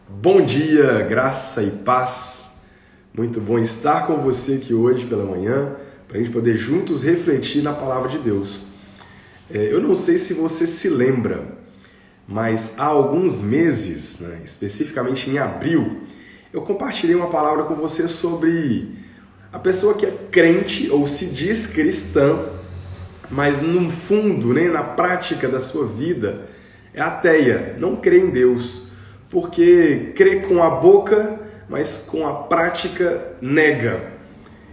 Bom dia, graça e paz. Muito bom estar com você aqui hoje pela manhã, para a gente poder juntos refletir na palavra de Deus. Eu não sei se você se lembra, mas há alguns meses, especificamente em abril, eu compartilhei uma palavra com você sobre a pessoa que é crente ou se diz cristã, mas no fundo, na prática da sua vida, é ateia, não crê em Deus, porque crê com a boca, mas com a prática nega.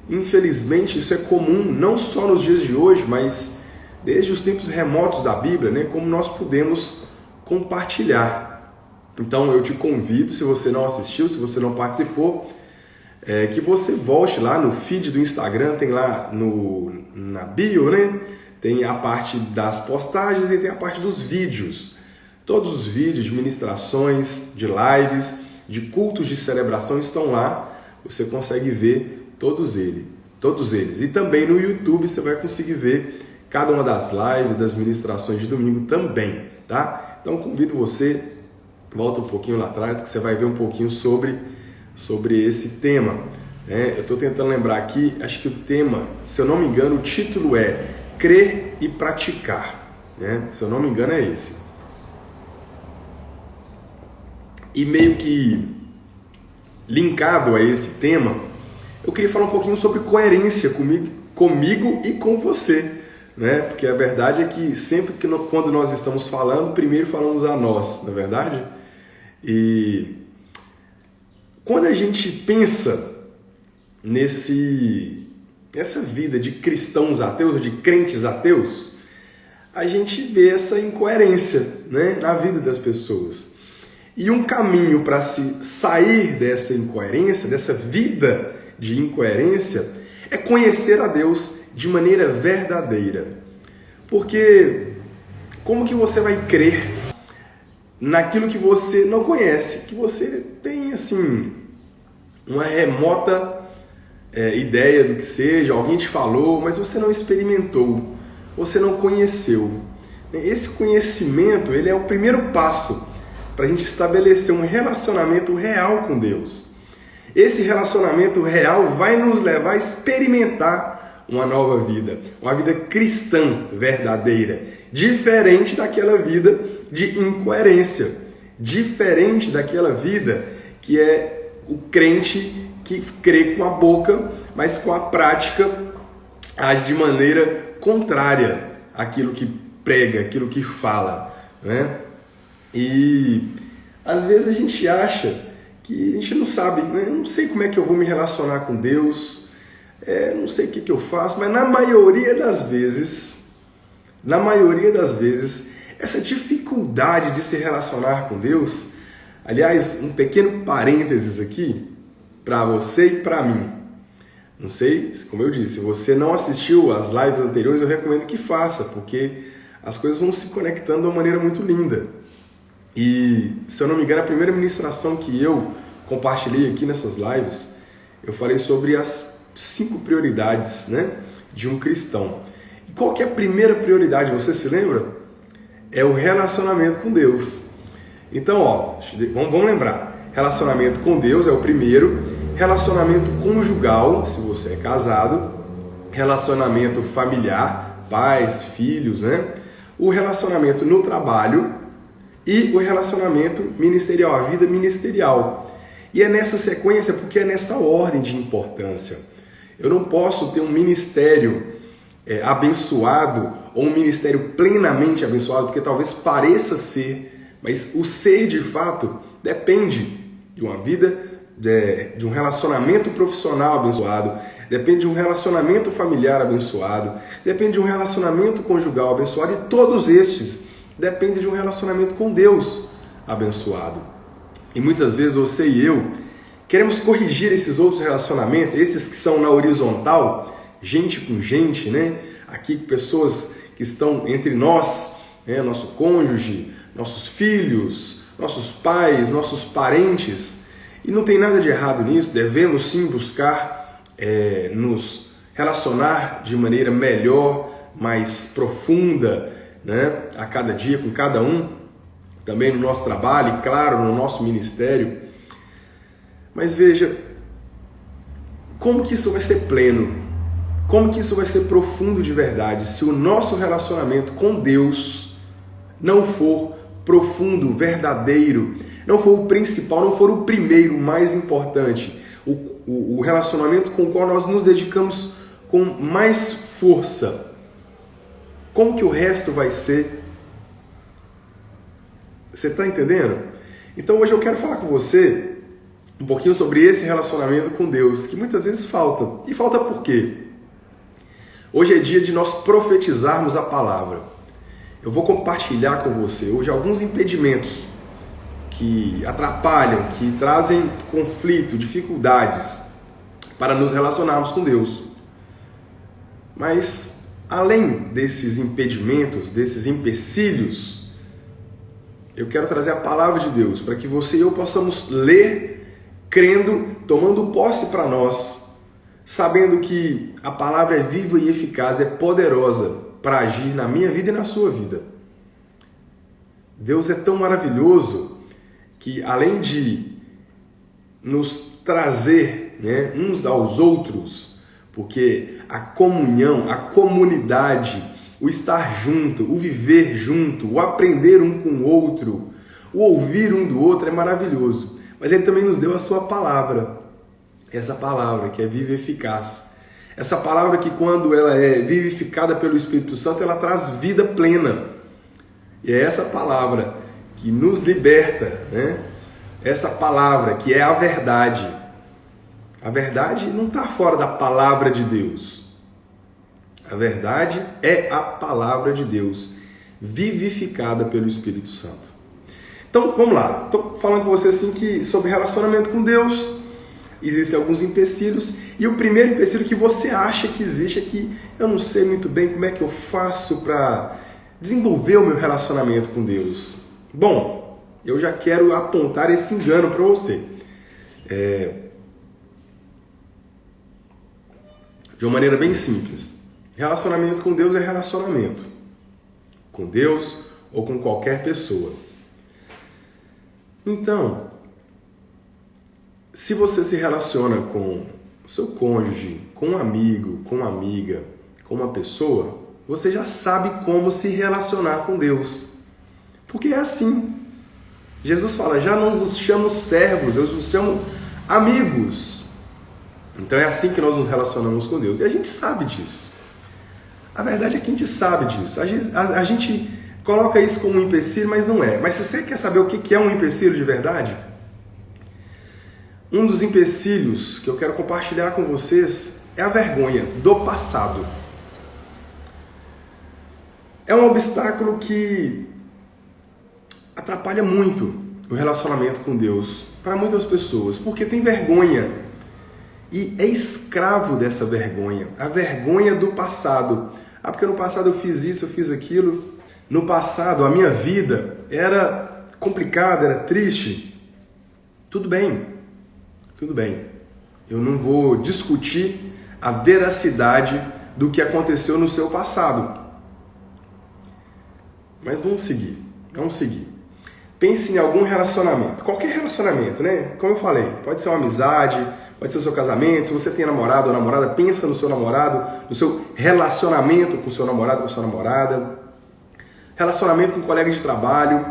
Infelizmente, isso é comum não só nos dias de hoje, mas desde os tempos remotos da Bíblia, como nós podemos compartilhar. Então eu te convido, se você não assistiu, se você não participou, que você volte lá no feed do Instagram, tem lá na bio, tem a parte das postagens e tem a parte dos vídeos. Todos os vídeos de ministrações, de lives, de cultos de celebração estão lá. Você consegue ver todos eles. E também no YouTube você vai conseguir ver cada uma das lives, das ministrações de domingo também, tá? Então convido você, volta um pouquinho lá atrás, que você vai ver um pouquinho sobre esse tema. Eu estou tentando lembrar aqui, acho que o tema, se eu não me engano, o título é Crer e Praticar. Se eu não me engano é esse. E meio que linkado a esse tema, eu queria falar um pouquinho sobre coerência comigo e com você, Porque a verdade é que sempre quando nós estamos falando, primeiro falamos a nós, não é verdade? E quando a gente pensa nessa vida de cristãos ateus, de crentes ateus, a gente vê essa incoerência, na vida das pessoas. E um caminho para se sair dessa incoerência, dessa vida de incoerência, é conhecer a Deus de maneira verdadeira. Porque como que você vai crer naquilo que você não conhece, que você tem uma remota ideia do que seja, alguém te falou, mas você não experimentou, você não conheceu. Esse conhecimento, ele é o primeiro passo para a gente estabelecer um relacionamento real com Deus. Esse relacionamento real vai nos levar a experimentar uma nova vida, uma vida cristã verdadeira, diferente daquela vida de incoerência, diferente daquela vida que é o crente que crê com a boca, mas com a prática age de maneira contrária àquilo que prega, àquilo que fala, E às vezes a gente acha que a gente não sabe, não sei como é que eu vou me relacionar com Deus, não sei o que eu faço, mas na maioria das vezes, essa dificuldade de se relacionar com Deus, aliás, um pequeno parênteses aqui, para você e para mim. Não sei, como eu disse, se você não assistiu às lives anteriores, eu recomendo que faça, porque as coisas vão se conectando de uma maneira muito linda. E, se eu não me engano, a primeira ministração que eu compartilhei aqui nessas lives, eu falei sobre as 5 prioridades, de um cristão. E qual que é a primeira prioridade, você se lembra? É o relacionamento com Deus. Então, vamos lembrar. Relacionamento com Deus é o primeiro. Relacionamento conjugal, se você é casado. Relacionamento familiar, pais, filhos, O relacionamento no trabalho. E o relacionamento ministerial, a vida ministerial. E é nessa sequência, porque é nessa ordem de importância. Eu não posso ter um ministério abençoado ou um ministério plenamente abençoado, porque talvez pareça ser, mas o ser de fato depende de uma vida, de um relacionamento profissional abençoado, depende de um relacionamento familiar abençoado, depende de um relacionamento conjugal abençoado, e todos estes depende de um relacionamento com Deus abençoado. E muitas vezes você e eu queremos corrigir esses outros relacionamentos, esses que são na horizontal, gente com gente, Aqui pessoas que estão entre nós, nosso cônjuge, nossos filhos, nossos pais, nossos parentes. E não tem nada de errado nisso, devemos sim buscar nos relacionar de maneira melhor, mais profunda, a cada dia com cada um. também no nosso trabalho e, claro, no nosso ministério. Mas veja, como que isso vai ser pleno? Como que isso vai ser profundo de verdade se o nosso relacionamento com Deus não for profundo, verdadeiro, não for o principal, não for o primeiro, mais importante, o relacionamento com o qual nós nos dedicamos com mais força? Como que o resto vai ser? Você está entendendo? Então hoje eu quero falar com você um pouquinho sobre esse relacionamento com Deus, que muitas vezes falta. E falta por quê? Hoje é dia de nós profetizarmos a palavra. Eu vou compartilhar com você hoje alguns impedimentos que atrapalham, que trazem conflito, dificuldades para nos relacionarmos com Deus. Mas, além desses impedimentos, desses empecilhos, eu quero trazer a palavra de Deus para que você e eu possamos ler, crendo, tomando posse para nós, sabendo que a palavra é viva e eficaz, é poderosa para agir na minha vida e na sua vida. Deus é tão maravilhoso que, além de nos trazer, uns aos outros, porque a comunhão, a comunidade, o estar junto, o viver junto, o aprender um com o outro, o ouvir um do outro é maravilhoso. Mas Ele também nos deu a sua palavra, essa palavra que é viva e eficaz. Essa palavra que, quando ela é vivificada pelo Espírito Santo, ela traz vida plena. E é essa palavra que nos liberta, Essa palavra que é a verdade. A verdade não está fora da palavra de Deus. A verdade é a palavra de Deus, vivificada pelo Espírito Santo. Então, vamos lá. Estou falando com você assim que sobre relacionamento com Deus existem alguns empecilhos. E o primeiro empecilho que você acha que existe é que eu não sei muito bem como é que eu faço para desenvolver o meu relacionamento com Deus. Bom, eu já quero apontar esse engano para você. De uma maneira bem simples. Relacionamento com Deus é relacionamento. Com Deus ou com qualquer pessoa. Então, se você se relaciona com o seu cônjuge, com um amigo, com uma amiga, com uma pessoa, você já sabe como se relacionar com Deus. Porque é assim. Jesus fala, já não vos chamo servos, eu vos chamo amigos. Então é assim que nós nos relacionamos com Deus. E a gente sabe disso. A verdade é que a gente sabe disso. A gente coloca isso como um empecilho, mas não é. Mas se você quer saber o que é um empecilho de verdade, um dos empecilhos que eu quero compartilhar com vocês é a vergonha do passado. É um obstáculo que atrapalha muito o relacionamento com Deus para muitas pessoas, porque tem vergonha e é escravo dessa vergonha, a vergonha do passado. Ah, porque no passado eu fiz isso, eu fiz aquilo. No passado a minha vida era complicada, era triste. Tudo bem. Eu não vou discutir a veracidade do que aconteceu no seu passado. Mas vamos seguir. Pense em algum relacionamento, qualquer relacionamento, Como eu falei, pode ser uma amizade, pode ser o seu casamento. Se você tem namorado ou namorada, pensa no seu namorado, no seu relacionamento com o seu namorado, com a sua namorada, relacionamento com um colega de trabalho.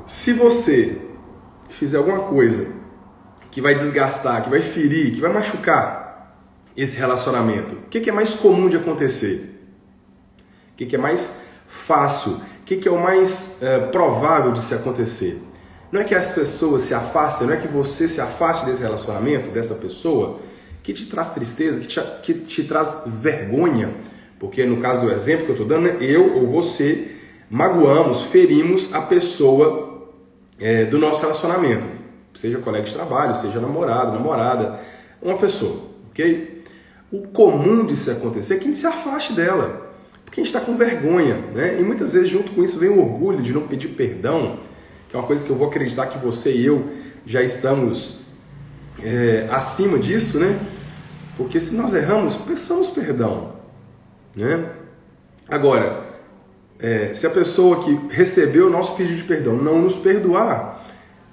Se você fizer alguma coisa que vai desgastar, que vai ferir, que vai machucar esse relacionamento, o que é mais comum de acontecer? O que é mais fácil? O que é o mais provável de se acontecer? Não é que as pessoas se afastem, não é que você se afaste desse relacionamento, dessa pessoa, que te traz tristeza, que te traz vergonha, porque no caso do exemplo que eu estou dando, eu ou você magoamos, ferimos a pessoa do nosso relacionamento, seja colega de trabalho, seja namorado, namorada, uma pessoa, ok? O comum de se acontecer é que a gente se afaste dela, porque a gente está com vergonha, E muitas vezes junto com isso vem o orgulho de não pedir perdão, que é uma coisa que eu vou acreditar que você e eu já estamos acima disso, Porque se nós erramos, peçamos perdão, Agora, se a pessoa que recebeu o nosso pedido de perdão não nos perdoar,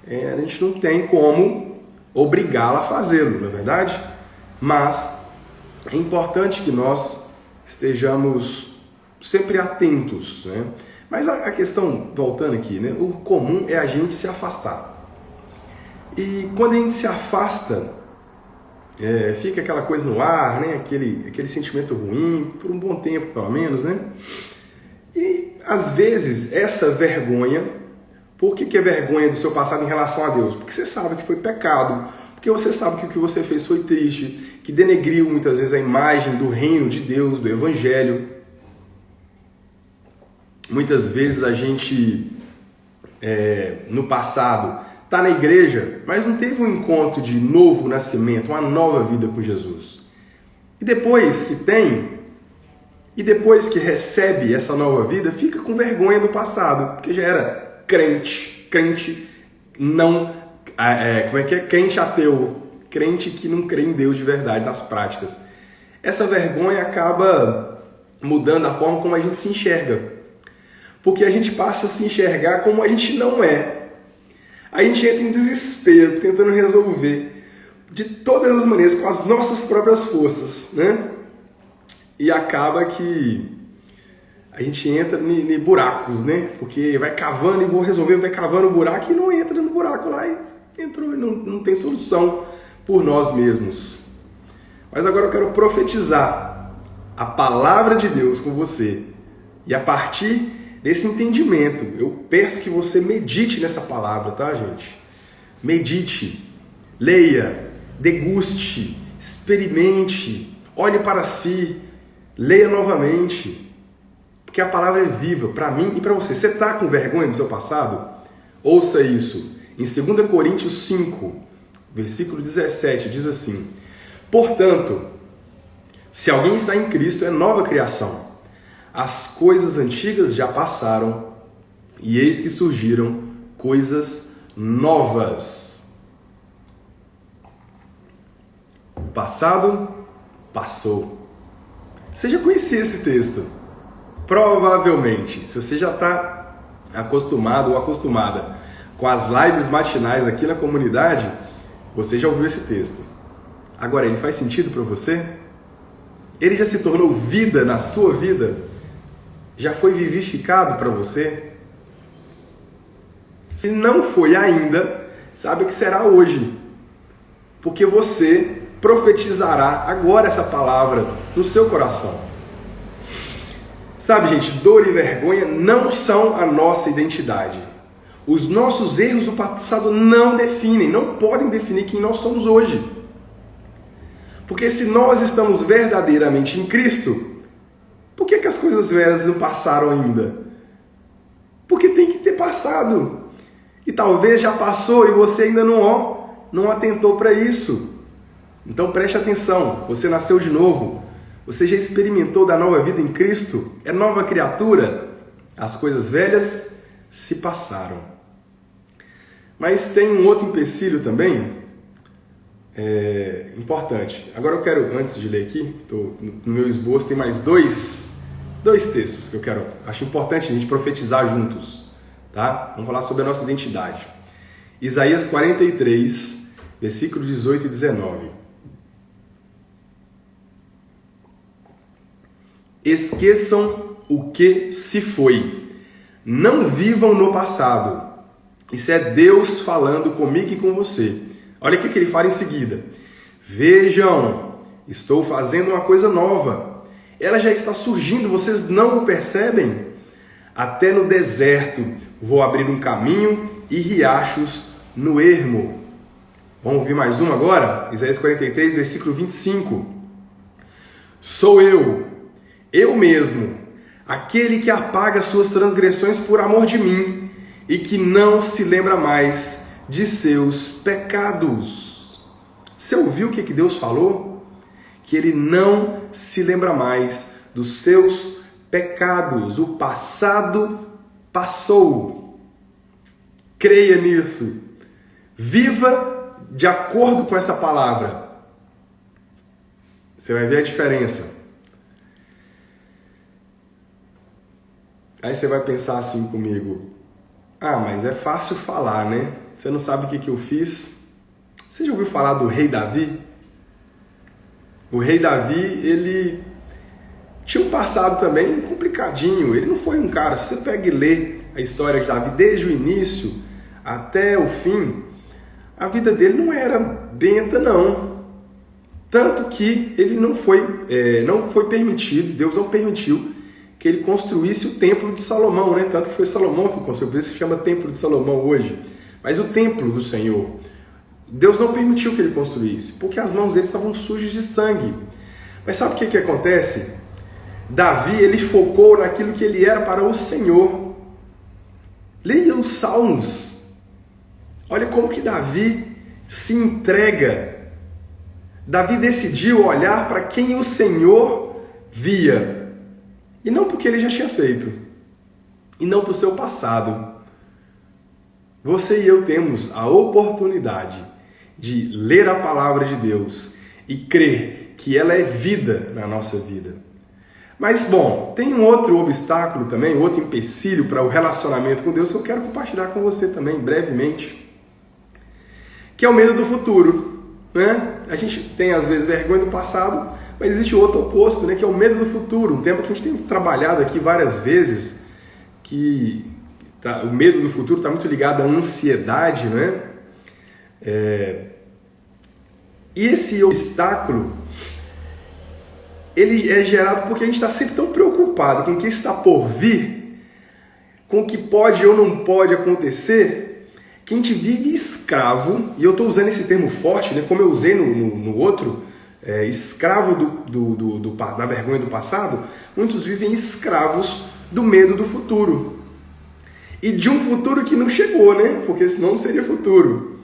a gente não tem como obrigá-la a fazê-lo, não é verdade? Mas é importante que nós estejamos sempre atentos, né? Mas a questão, voltando aqui, né? O comum é a gente se afastar. E quando a gente se afasta, fica aquela coisa no ar, né? Aquele sentimento ruim, por um bom tempo pelo menos, né? E às vezes essa vergonha, por que é vergonha do seu passado em relação a Deus? Porque você sabe que foi pecado, porque você sabe que o que você fez foi triste, que denegriu muitas vezes a imagem do reino de Deus, do Evangelho. Muitas vezes a gente, no passado, está na igreja, mas não teve um encontro de novo nascimento, uma nova vida com Jesus. E depois que tem, e depois que recebe essa nova vida, fica com vergonha do passado, porque já era crente não, crente ateu, crente que não crê em Deus de verdade nas práticas. Essa vergonha acaba mudando a forma como a gente se enxerga. Porque a gente passa a se enxergar como a gente não é. A gente entra em desespero, tentando resolver de todas as maneiras, com as nossas próprias forças, né? E acaba que a gente entra em buracos, né? Porque vai cavando e vou resolver, vai cavando o buraco e não entra no buraco lá e entrou, não tem solução por nós mesmos. Mas agora eu quero profetizar a palavra de Deus com você. E a partir desse entendimento, eu peço que você medite nessa palavra, tá, gente? Medite, leia, deguste, experimente, olhe para si, leia novamente, porque a palavra é viva para mim e para você. Você está com vergonha do seu passado? Ouça isso. Em 2 Coríntios 5, versículo 17, diz assim: portanto, se alguém está em Cristo, é nova criação. As coisas antigas já passaram, e eis que surgiram coisas novas. O passado passou. Você já conhecia esse texto? Provavelmente. Se você já está acostumado ou acostumada com as lives matinais aqui na comunidade, você já ouviu esse texto. Agora, ele faz sentido para você? Ele já se tornou vida na sua vida? Já foi vivificado para você? Se não foi ainda, sabe que será hoje. Porque você profetizará agora essa palavra no seu coração. Sabe, gente, dor e vergonha não são a nossa identidade. Os nossos erros do passado não definem, não podem definir quem nós somos hoje. Porque se nós estamos verdadeiramente em Cristo, por que as coisas velhas não passaram ainda? Porque tem que ter passado. E talvez já passou e você ainda não atentou para isso. Então preste atenção, você nasceu de novo. Você já experimentou da nova vida em Cristo? É nova criatura? As coisas velhas se passaram. Mas tem um outro empecilho também, importante. Agora eu quero, antes de ler aqui, no meu esboço tem mais dois textos que eu acho importante a gente profetizar juntos, tá? Vamos falar sobre a nossa identidade. Isaías 43, versículo 18 e 19. Esqueçam o que se foi. Não vivam no passado. Isso é Deus falando comigo e com você. Olha o que ele fala em seguida. Vejam, estou fazendo uma coisa nova. Ela já está surgindo, vocês não o percebem? Até no deserto vou abrir um caminho e riachos no ermo. Vamos ouvir mais um agora? Isaías 43, versículo 25. Sou eu mesmo, aquele que apaga suas transgressões por amor de mim e que não se lembra mais de seus pecados. Você ouviu o que Deus falou? Que Ele não se lembra mais dos seus pecados. O passado passou. Creia nisso. Viva de acordo com essa palavra. Você vai ver a diferença. Aí você vai pensar assim comigo, mas é fácil falar, né? Você não sabe o que eu fiz? Você já ouviu falar do rei Davi? O rei Davi, ele tinha um passado também complicadinho. Ele não foi um cara, se você pega e lê a história de Davi desde o início até o fim, a vida dele não era benta, não. Tanto que ele não foi permitido, Deus não permitiu que ele construísse o templo de Salomão, né? Tanto que foi Salomão que construiu, por isso que chama Templo de Salomão hoje. Mas o templo do Senhor, Deus não permitiu que ele construísse, porque as mãos dele estavam sujas de sangue. Mas sabe o que acontece? Davi, ele focou naquilo que ele era para o Senhor. Leia os Salmos. Olha como que Davi se entrega. Davi decidiu olhar para quem o Senhor via. E não porque ele já tinha feito. E não para o seu passado. Você e eu temos a oportunidade de ler a palavra de Deus e crer que ela é vida na nossa vida. Mas, bom, tem um outro obstáculo também, outro empecilho para o relacionamento com Deus que eu quero compartilhar com você também, brevemente, que é o medo do futuro, né? A gente tem, às vezes, vergonha do passado, mas existe o outro oposto, né? Que é o medo do futuro, um tema que a gente tem trabalhado aqui várias vezes, que o medo do futuro está muito ligado à ansiedade, né? E esse obstáculo, ele é gerado porque a gente está sempre tão preocupado com o que está por vir, com o que pode ou não pode acontecer, que a gente vive escravo, e eu estou usando esse termo forte, né, como eu usei no outro, escravo da vergonha do passado. Muitos vivem escravos do medo do futuro. E de um futuro que não chegou, né? Porque senão não seria futuro.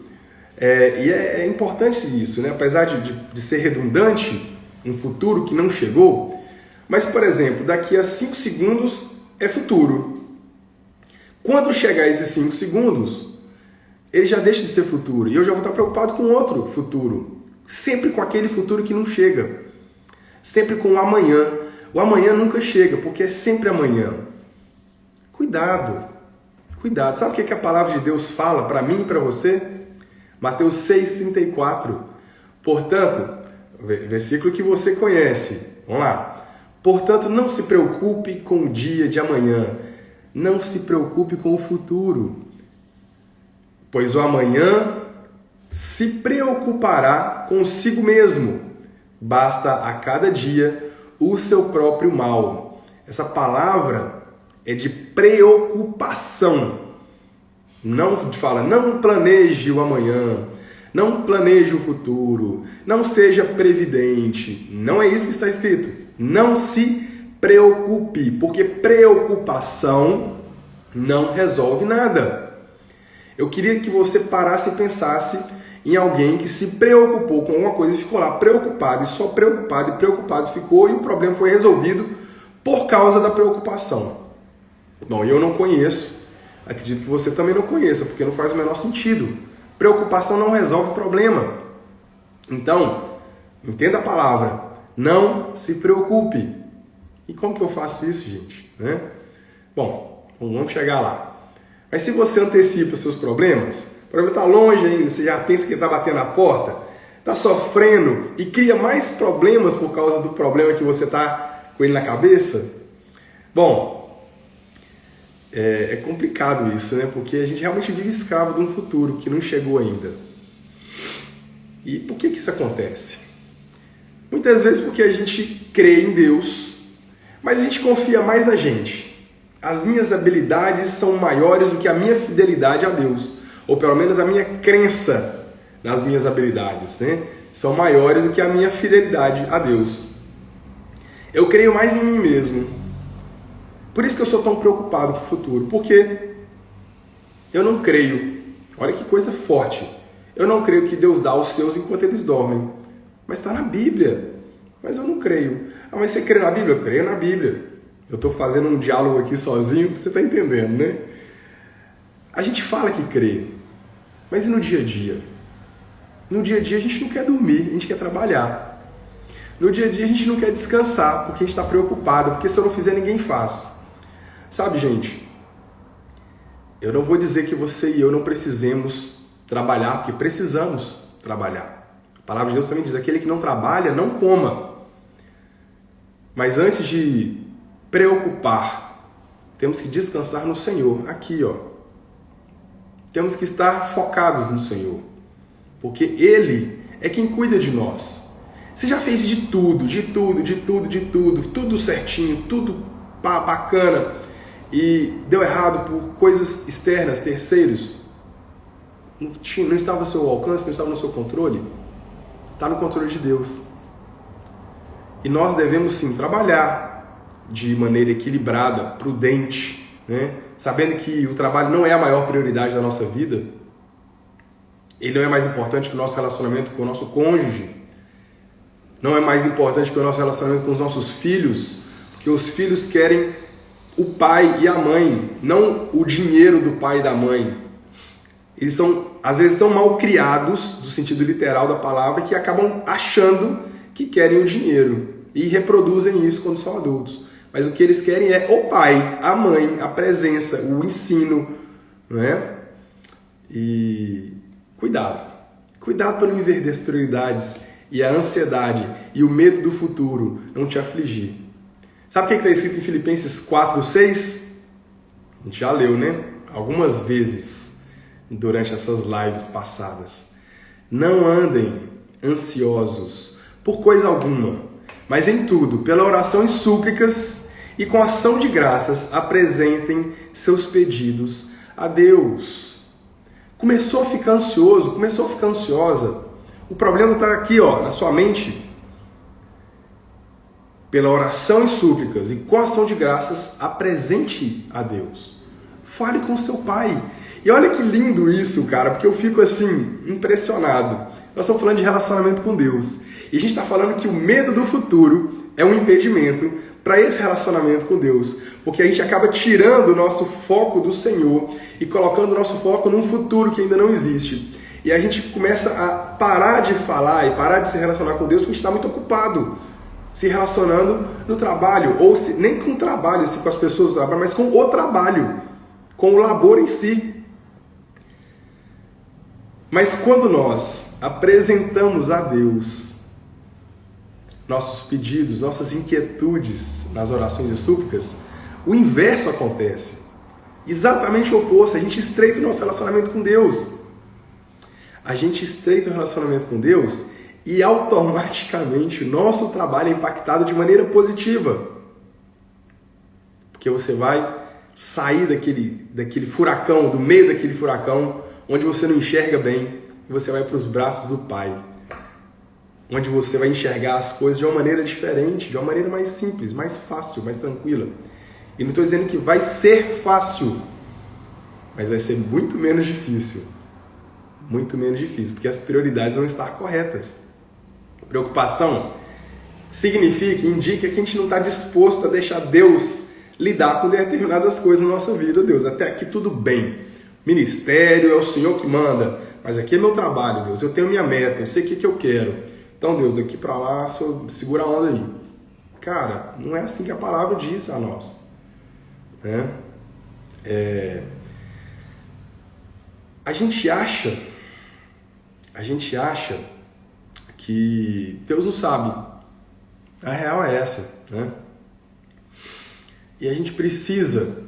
E é importante isso, né? Apesar de ser redundante, um futuro que não chegou. Mas, por exemplo, daqui a 5 segundos é futuro. Quando chegar esses 5 segundos, ele já deixa de ser futuro. E eu já vou estar preocupado com outro futuro. Sempre com aquele futuro que não chega. Sempre com o amanhã. O amanhã nunca chega, porque é sempre amanhã. Cuidado. Cuidado. Sabe o que a palavra de Deus fala para mim e para você? Mateus 6,34. Portanto, versículo que você conhece. Vamos lá. Portanto, não se preocupe com o dia de amanhã. Não se preocupe com o futuro. Pois o amanhã se preocupará consigo mesmo. Basta a cada dia o seu próprio mal. Essa palavra é de preocupação. Não fala, não planeje o amanhã, não planeje o futuro, não seja previdente. Não é isso que está escrito. Não se preocupe, porque preocupação não resolve nada. Eu queria que você parasse e pensasse em alguém que se preocupou com alguma coisa e ficou lá preocupado, e só preocupado e preocupado ficou, e o problema foi resolvido por causa da preocupação. Bom, eu não conheço, acredito que você também não conheça, porque não faz o menor sentido. Preocupação não resolve o problema. Então, entenda a palavra, não se preocupe. E como que eu faço isso, gente? Bom, vamos chegar lá. Mas se você antecipa os seus problemas, o problema está longe ainda, você já pensa que está batendo na porta, está sofrendo e cria mais problemas por causa do problema que você está com ele na cabeça, bom, é complicado isso, né? Porque a gente realmente vive escravo de um futuro que não chegou ainda. E por que isso acontece? Muitas vezes porque a gente crê em Deus, mas a gente confia mais na gente. As minhas habilidades são maiores do que a minha fidelidade a Deus. Ou pelo menos a minha crença nas minhas habilidades, né? São maiores do que a minha fidelidade a Deus. Eu creio mais em mim mesmo. Por isso que eu sou tão preocupado com o futuro. Porque eu não creio. Olha que coisa forte. Eu não creio que Deus dá aos seus enquanto eles dormem. Mas está na Bíblia. Mas eu não creio. Mas você crê na Bíblia? Eu creio na Bíblia. Eu estou fazendo um diálogo aqui sozinho, você está entendendo, né? A gente fala que crê. Mas e no dia a dia? No dia a dia a gente não quer dormir, a gente quer trabalhar. No dia a dia a gente não quer descansar, porque a gente está preocupado, porque se eu não fizer ninguém faz. Sabe, gente, eu não vou dizer que você e eu não precisemos trabalhar, porque precisamos trabalhar. A palavra de Deus também diz, aquele que não trabalha, não coma. Mas antes de preocupar, temos que descansar no Senhor. Aqui, ó. Temos que estar focados no Senhor. Porque Ele é quem cuida de nós. Você já fez de tudo, tudo certinho, tudo bacana, e deu errado por coisas externas, terceiros. Não estava no seu alcance, não estava no seu controle. Está no controle de Deus. E nós devemos sim trabalhar de maneira equilibrada, prudente, né? Sabendo que o trabalho não é a maior prioridade da nossa vida. Ele não é mais importante que o nosso relacionamento com o nosso cônjuge. Não é mais importante que o nosso relacionamento com os nossos filhos, porque os filhos querem o pai e a mãe, não o dinheiro do pai e da mãe. Eles são, às vezes, tão mal criados, no sentido literal da palavra, que acabam achando que querem o dinheiro e reproduzem isso quando são adultos. Mas o que eles querem é o pai, a mãe, a presença, o ensino, não é? E cuidado para não inverter as prioridades e a ansiedade e o medo do futuro não te afligir. Sabe o que está escrito em Filipenses 4:6? A gente já leu, né? Algumas vezes durante essas lives passadas. Não andem ansiosos por coisa alguma, mas em tudo, pela oração e súplicas e com ação de graças, apresentem seus pedidos a Deus. Começou a ficar ansioso, começou a ficar ansiosa. O problema está aqui, ó, na sua mente. Pela oração e súplicas e com ação de graças, apresente a Deus. Fale com seu pai. E olha que lindo isso, cara, porque eu fico assim, impressionado. Nós estamos falando de relacionamento com Deus. E a gente está falando que o medo do futuro é um impedimento para esse relacionamento com Deus. Porque a gente acaba tirando o nosso foco do Senhor e colocando o nosso foco num futuro que ainda não existe. E a gente começa a parar de falar e parar de se relacionar com Deus porque a gente está muito ocupado se relacionando no trabalho, ou nem com o trabalho, assim, com as pessoas do trabalho, mas com o trabalho, com o labor em si. Mas quando nós apresentamos a Deus nossos pedidos, nossas inquietudes nas orações e súplicas, o inverso acontece. Exatamente o oposto, a gente estreita o nosso relacionamento com Deus. A gente estreita o relacionamento com Deus e automaticamente o nosso trabalho é impactado de maneira positiva. Porque você vai sair daquele furacão, do meio daquele furacão, onde você não enxerga bem, e você vai para os braços do Pai. Onde você vai enxergar as coisas de uma maneira diferente, de uma maneira mais simples, mais fácil, mais tranquila. E não estou dizendo que vai ser fácil, mas vai ser muito menos difícil. Muito menos difícil, porque as prioridades vão estar corretas. Preocupação significa, indica que a gente não está disposto a deixar Deus lidar com determinadas coisas na nossa vida. Deus, até aqui tudo bem. Ministério é o Senhor que manda, mas aqui é meu trabalho, Deus. Eu tenho minha meta, eu sei o que eu quero. Então, Deus, daqui para lá, segura a onda aí. Cara, não é assim que a palavra diz a nós. Né? A gente acha que Deus não sabe. A real é essa, né? E a gente precisa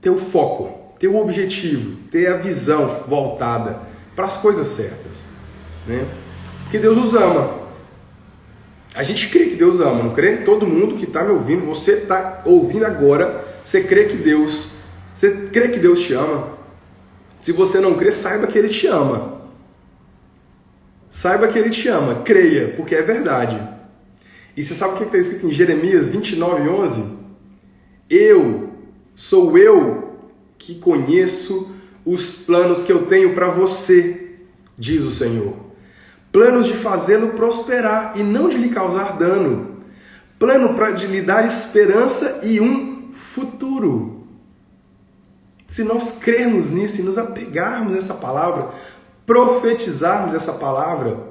ter o foco, ter o objetivo, ter a visão voltada para as coisas certas, né? Porque Deus nos ama. A gente crê que Deus ama, não crê? Todo mundo que está me ouvindo, você está ouvindo agora, você crê que Deus te ama? Se você não crê, saiba que Ele te ama. Saiba que Ele te ama, creia, porque é verdade. E você sabe o que está escrito em Jeremias 29:11? Sou eu que conheço os planos que eu tenho para você, diz o Senhor. Planos de fazê-lo prosperar e não de lhe causar dano. Plano de lhe dar esperança e um futuro. Se nós crermos nisso e nos apegarmos nessa palavra, profetizarmos essa palavra,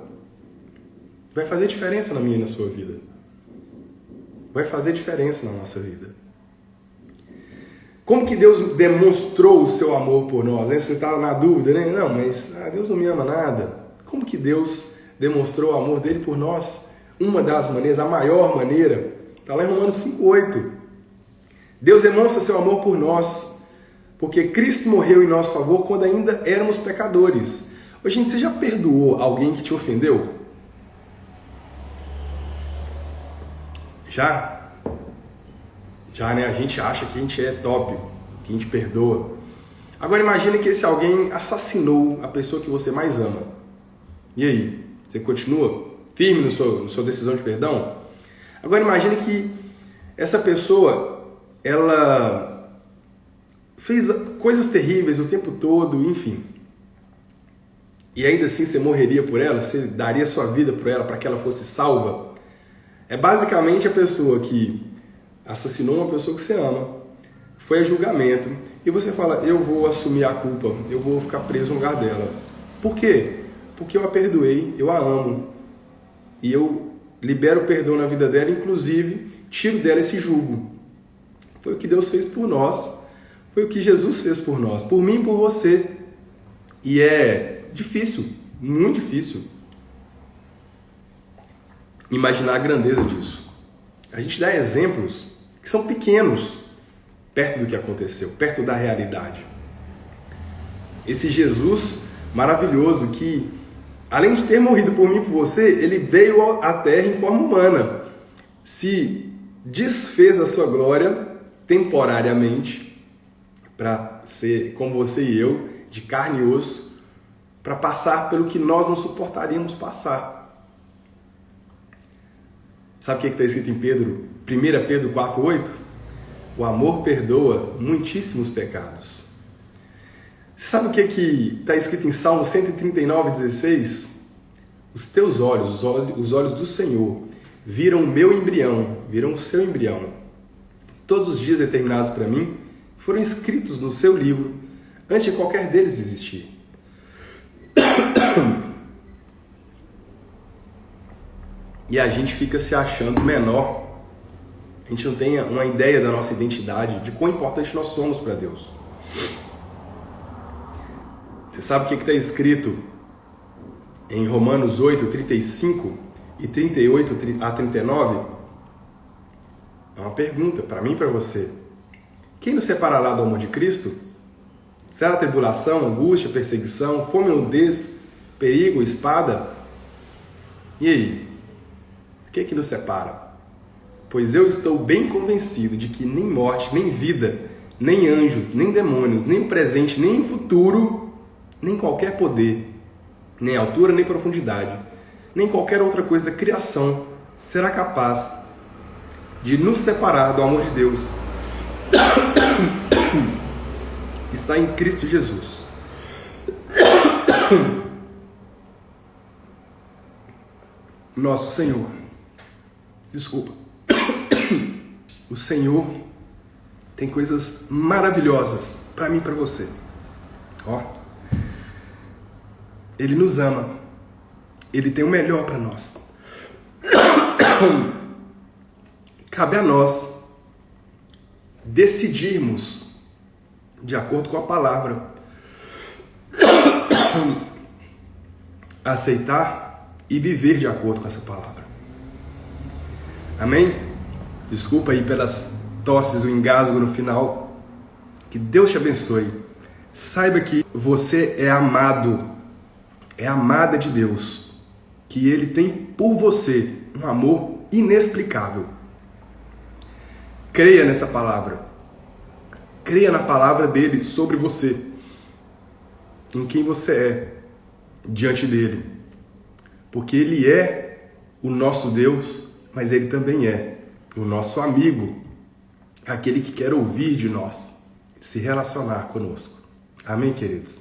vai fazer diferença na minha e na sua vida. Vai fazer diferença na nossa vida. Como que Deus demonstrou o seu amor por nós? Né? Você está na dúvida, né? Não, mas Deus não me ama nada. Como que Deus demonstrou o amor dele por nós? Uma das maneiras, a maior maneira, está lá em Romanos 5,8. Deus demonstra seu amor por nós, porque Cristo morreu em nosso favor quando ainda éramos pecadores. Ô, gente, você já perdoou alguém que te ofendeu? Já? Já, né? A gente acha que a gente é top, que a gente perdoa. Agora imagine que esse alguém assassinou a pessoa que você mais ama. E aí? Você continua firme na sua decisão de perdão? Agora imagine que essa pessoa, ela fez coisas terríveis o tempo todo, enfim. E ainda assim você morreria por ela? Você daria sua vida por ela para que ela fosse salva? É basicamente a pessoa que assassinou uma pessoa que você ama, foi a julgamento, e você fala, eu vou assumir a culpa, eu vou ficar preso no lugar dela. Por quê? Porque eu a perdoei, eu a amo, e eu libero o perdão na vida dela, inclusive tiro dela esse jugo. Foi o que Deus fez por nós, foi o que Jesus fez por nós, por mim e por você. E é difícil, muito difícil, imaginar a grandeza disso. A gente dá exemplos que são pequenos perto do que aconteceu, perto da realidade. Esse Jesus maravilhoso que, além de ter morrido por mim e por você, ele veio à Terra em forma humana, se desfez a sua glória temporariamente para ser como você e eu, de carne e osso, para passar pelo que nós não suportaríamos passar. Sabe o que está escrito em Pedro? 1 Pedro 4,8? O amor perdoa muitíssimos pecados. Sabe o que está escrito em Salmo 139,16? Os teus olhos, os olhos do Senhor, viram o meu embrião, viram o seu embrião. Todos os dias determinados para mim foram escritos no seu livro, antes de qualquer deles existir. E a gente fica se achando menor. A gente não tem uma ideia da nossa identidade, de quão importante nós somos para Deus. Você sabe o que está escrito em Romanos 8, 35 e 38 a 39? É uma pergunta para mim e para você. Quem nos separará do amor de Cristo? Será tribulação, angústia, perseguição, fome, nudez, perigo, espada? E aí? O que nos separa? Pois eu estou bem convencido de que nem morte, nem vida, nem anjos, nem demônios, nem o presente, nem o futuro, nem qualquer poder, nem altura, nem profundidade, nem qualquer outra coisa da criação será capaz de nos separar do amor de Deus que está em Cristo Jesus. Nosso Senhor. Desculpa. O Senhor tem coisas maravilhosas para mim e para você. Ó. Ele nos ama. Ele tem o melhor para nós. Cabe a nós decidirmos de acordo com a palavra, aceitar e viver de acordo com essa palavra. Amém? Desculpa aí pelas tosses, o engasgo no final. Que Deus te abençoe. Saiba que você é amado, é amada de Deus, que Ele tem por você um amor inexplicável. Creia nessa palavra. Creia na palavra dele sobre você, em quem você é diante dele. Porque ele é o nosso Deus, mas ele também é o nosso amigo, aquele que quer ouvir de nós, se relacionar conosco. Amém, queridos?